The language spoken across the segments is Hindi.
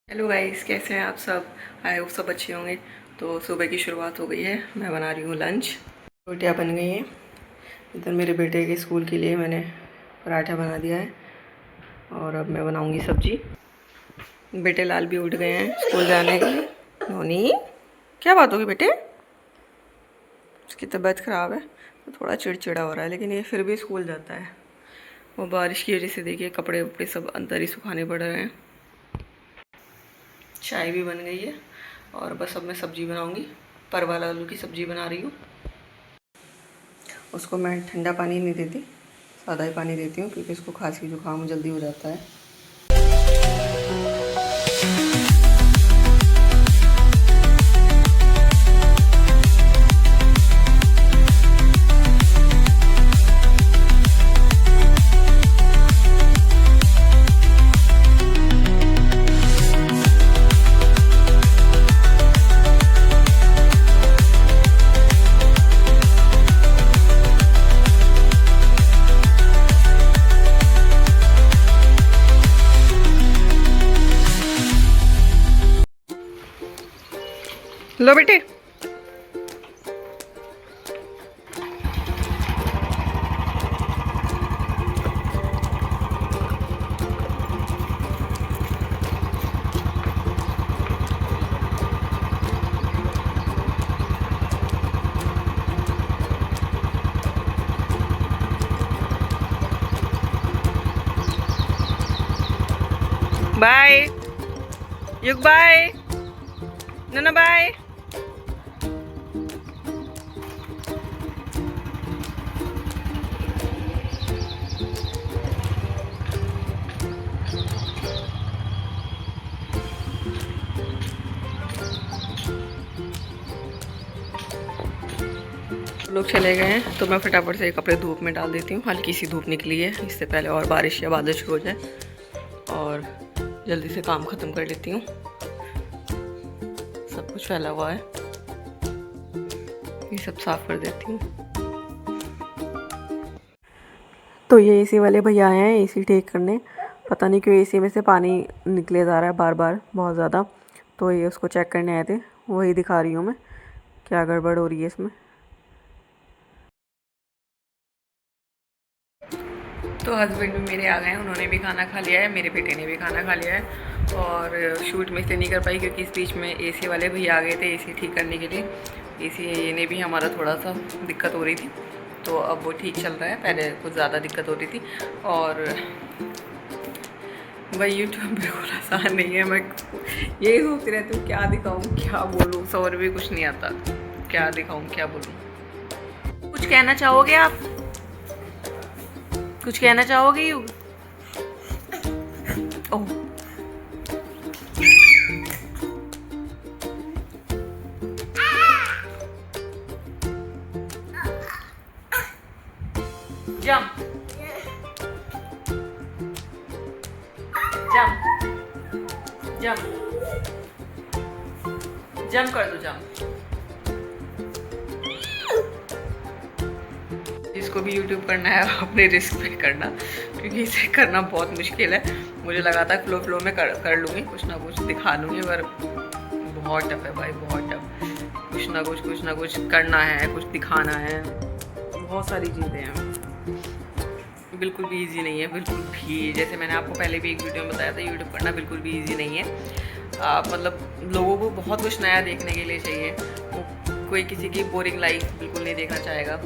हेलो गाइस, कैसे हैं आप सब। आई होप सब अच्छे होंगे। तो सुबह की शुरुआत हो गई है। मैं बना रही हूँ लंच। रोटियाँ बन गई हैं। इधर मेरे बेटे के स्कूल के लिए मैंने पराठा बना दिया है और अब मैं बनाऊँगी सब्जी। बेटे लाल भी उठ गए हैं स्कूल जाने के लिए। नोनी, क्या बात होगी बेटे? उसकी तबीयत ख़राब है तो थोड़ा चिड़चिड़ा हो रहा है, लेकिन ये फिर भी स्कूल जाता है। वो बारिश की वजह से देखिए कपड़े वपड़े सब अंदर ही सुखाने पड़ रहे हैं। चाय भी बन गई है और बस अब मैं सब्ज़ी बनाऊंगी। परवल आलू की सब्ज़ी बना रही हूँ। उसको मैं ठंडा पानी नहीं देती, सादा ही पानी देती हूँ क्योंकि उसको खांसी जुकाम जल्दी हो जाता है। लो बेटे। बाय युग, बाय नन्ना, बाय। लोग चले गए हैं तो मैं फटाफट से कपड़े धूप में डाल देती हूँ। हल्की सी धूप निकली है, इससे पहले और बारिश या बादल शुरू हो जाए, और जल्दी से काम ख़त्म कर लेती हूँ। सब कुछ फैला हुआ है, ये सब साफ़ कर देती हूँ। तो ये एसी वाले भैया आए हैं एसी ठीक करने। पता नहीं क्यों एसी में से पानी निकले जा रहा है बार बार बहुत ज़्यादा, तो ये उसको चेक करने आए थे। वही दिखा रही हूँ मैं क्या गड़बड़ हो रही है इसमें। तो हस्बैंड भी मेरे आ गए हैं, उन्होंने भी खाना खा लिया है, मेरे बेटे ने भी खाना खा लिया है। और शूट में से नहीं कर पाई क्योंकि इस बीच में एसी वाले भैया आ गए थे एसी ठीक करने के लिए। एसी ने भी हमारा थोड़ा सा दिक्कत हो रही थी, तो अब वो ठीक चल रहा है। पहले कुछ ज़्यादा दिक्कत हो रही थी। और भाई यूट्यूब बिल्कुल आसान नहीं है। मैं यही सोचती रहती हूँ क्या दिखाऊँ क्या बोलूँ, सवर भी कुछ नहीं आता। क्या दिखाऊँ क्या बोलूँ। कुछ कहना चाहोगे आप? कुछ कहना चाहोगे युग? ओह, जंप जंप जंप जंप कर दो, जंप। जिसको भी यूट्यूब करना है अपने रिस्क पे करना, क्योंकि इसे करना बहुत मुश्किल है। मुझे लगा था फ्लो में कर लूँगी, कुछ ना कुछ दिखा लूँगी, पर बहुत टफ है भाई, बहुत टफ। कुछ ना कुछ करना है, कुछ दिखाना है, बहुत सारी चीज़ें हैं। बिल्कुल भी इजी नहीं है, बिल्कुल भी। जैसे मैंने आपको पहले भी एक वीडियो में बताया था, यूट्यूब करना बिल्कुल भी इजी नहीं है। मतलब लोगों को बहुत कुछ नया देखने के लिए चाहिए। कोई किसी की बोरिंग लाइफ बिल्कुल नहीं देखना चाहेगा।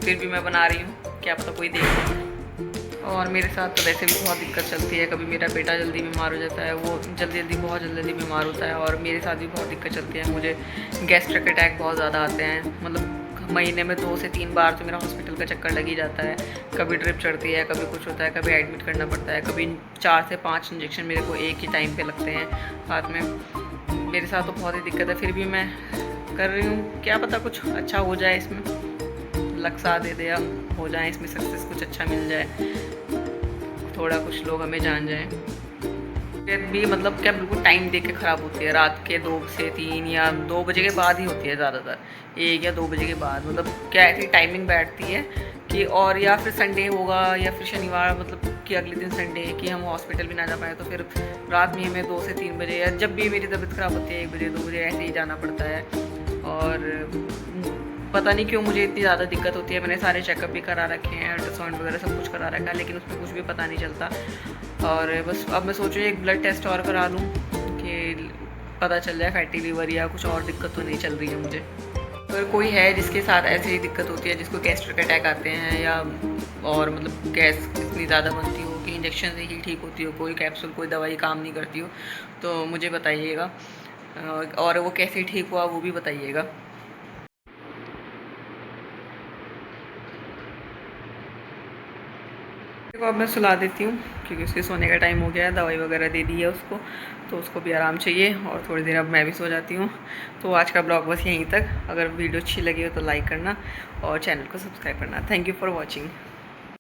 फिर भी मैं बना रही हूँ, क्या पता कोई देखे। और मेरे साथ तो वैसे भी बहुत दिक्कत चलती है। कभी मेरा बेटा जल्दी बीमार हो जाता है, वो बहुत जल्दी बीमार होता है, और मेरे साथ भी बहुत दिक्कत चलती है। मुझे गैस्ट्रिक अटैक बहुत ज़्यादा आते हैं। मतलब महीने में 2 से 3 बार तो मेरा हॉस्पिटल का चक्कर लग ही जाता है। कभी ड्रिप चढ़ती है, कभी कुछ होता है, कभी एडमिट करना पड़ता है, कभी 4 से 5 इंजेक्शन मेरे को एक ही टाइम पे लगते हैं हाथ में। मेरे साथ तो बहुत ही दिक्कत है, फिर भी मैं कर रही हूँ। क्या पता कुछ अच्छा हो जाए इसमें, लक साथ दे दे, हो जाए इसमें सक्सेस, कुछ अच्छा मिल जाए, थोड़ा कुछ लोग हमें जान जाएं। तबीयत भी मतलब क्या बिल्कुल टाइम देख के ख़राब होती है। रात के 2 से 3 या 2 बजे के बाद ही होती है ज़्यादातर, 1 या 2 बजे के बाद। मतलब क्या ऐसी टाइमिंग बैठती है कि, और या फिर संडे होगा या फिर शनिवार, मतलब कि अगले दिन संडे कि हम हॉस्पिटल भी ना जा पाए, तो फिर रात में हमें 2 से 3 बजे या जब भी मेरी तबीयत ख़राब होती है 1 बजे 2 बजे ऐसे ही जाना पड़ता है। और पता नहीं क्यों मुझे इतनी ज़्यादा दिक्कत होती है। मैंने सारे चेकअप भी करा रखे हैं, अल्ट्रासाउंड वगैरह सब कुछ करा रखा है, लेकिन उसमें कुछ भी पता नहीं चलता। और बस अब मैं सोच रही हूँ एक ब्लड टेस्ट और करा लूँ कि पता चल जाए फैटी लीवर या कुछ और दिक्कत तो नहीं चल रही है मुझे। अगर कोई है जिसके साथ ऐसे ही दिक्कत होती है, जिसको गैस्ट्रिक अटैक आते हैं या और मतलब गैस इतनी ज़्यादा बनती हो कि इंजेक्शन से ही ठीक होती हो, कोई कैप्सूल कोई दवाई काम नहीं करती हो, तो मुझे बताइएगा और वो कैसे ठीक हुआ वो भी बताइएगा। देखो अब मैं सुला देती हूँ क्योंकि उसके सोने का टाइम हो गया है, दवाई वगैरह दे दी है उसको, तो उसको भी आराम चाहिए और थोड़ी देर अब मैं भी सो जाती हूँ। तो आज का ब्लॉग बस यहीं तक। अगर वीडियो अच्छी लगी हो तो लाइक करना और चैनल को सब्सक्राइब करना। Thank you for watching.